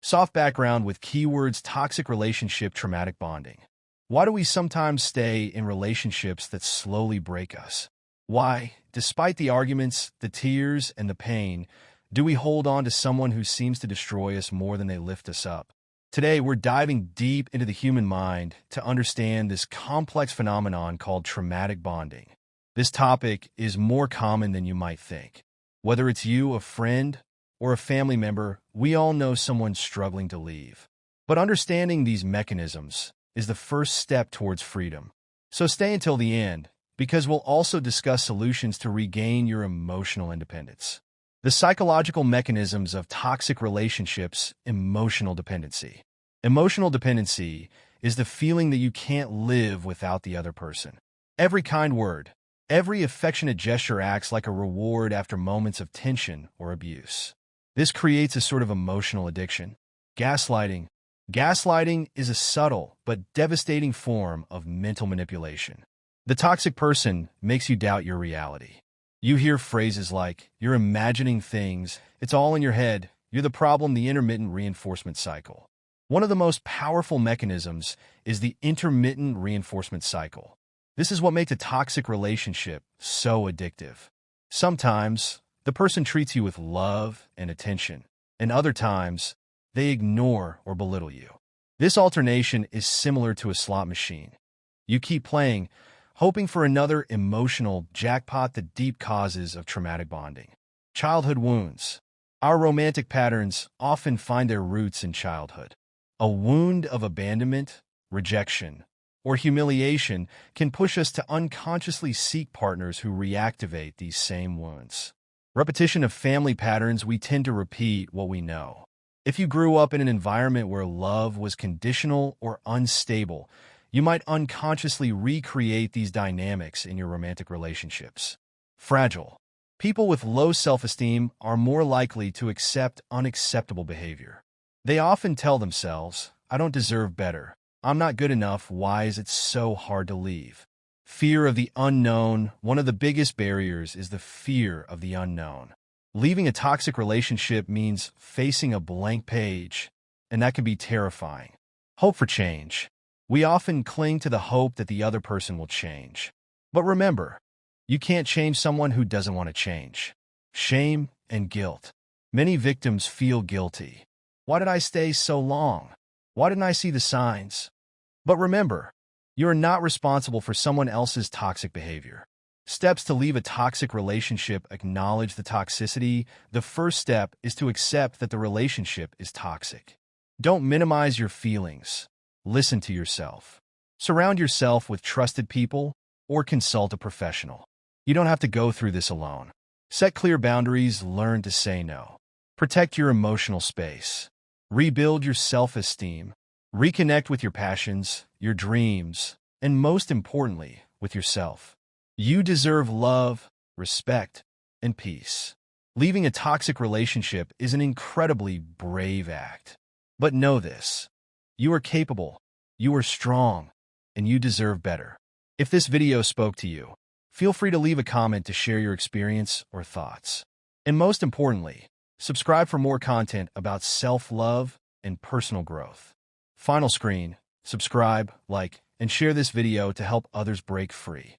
Soft background with keywords toxic relationship, traumatic bonding. Why do we sometimes stay in relationships that slowly break us? Why, despite the arguments, the tears, and the pain, do we hold on to someone who seems to destroy us more than they lift us up? Today, we're diving deep into the human mind to understand this complex phenomenon called traumatic bonding. This topic is more common than you might think. Whether it's you, a friend, or a family member, we all know someone struggling to leave. But understanding these mechanisms is the first step towards freedom. So stay until the end, because we'll also discuss solutions to regain your emotional independence. The psychological mechanisms of toxic relationships, emotional dependency. Emotional dependency is the feeling that you can't live without the other person. Every kind word, every affectionate gesture acts like a reward after moments of tension or abuse. This creates a sort of emotional addiction. Gaslighting. Gaslighting is a subtle but devastating form of mental manipulation. The toxic person makes you doubt your reality. You hear phrases like, "You're imagining things, it's all in your head, you're the problem," the intermittent reinforcement cycle. One of the most powerful mechanisms is the intermittent reinforcement cycle. This is what makes a toxic relationship so addictive. Sometimes, the person treats you with love and attention, and other times, they ignore or belittle you. This alternation is similar to a slot machine. You keep playing, hoping for another emotional jackpot. The deep causes of traumatic bonding. Childhood wounds. Our romantic patterns often find their roots in childhood. A wound of abandonment, rejection, or humiliation can push us to unconsciously seek partners who reactivate these same wounds. Repetition of family patterns. We tend to repeat what we know. If you grew up in an environment where love was conditional or unstable, you might unconsciously recreate these dynamics in your romantic relationships. Fragile. People with low self-esteem are more likely to accept unacceptable behavior. They often tell themselves, "I don't deserve better. I'm not good enough. Why is it so hard to leave?" Fear of the unknown. One of the biggest barriers is the fear of the unknown. Leaving a toxic relationship means facing a blank page, and that can be terrifying. Hope for change. We often cling to the hope that the other person will change. But remember, you can't change someone who doesn't want to change. Shame and guilt. Many victims feel guilty. Why did I stay so long? Why didn't I see the signs? But remember, you are not responsible for someone else's toxic behavior. Steps to leave a toxic relationship. Acknowledge the toxicity. The first step is to accept that the relationship is toxic. Don't minimize your feelings. Listen to yourself. Surround yourself with trusted people or consult a professional. You don't have to go through this alone. Set clear boundaries. Learn to say no. Protect your emotional space. Rebuild your self-esteem. Reconnect with your passions, your dreams, and most importantly, with yourself. You deserve love, respect, and peace. Leaving a toxic relationship is an incredibly brave act. But know this: you are capable, you are strong, and you deserve better. If this video spoke to you, feel free to leave a comment to share your experience or thoughts. And most importantly, subscribe for more content about self-love and personal growth. Final screen: subscribe, like, and share this video to help others break free.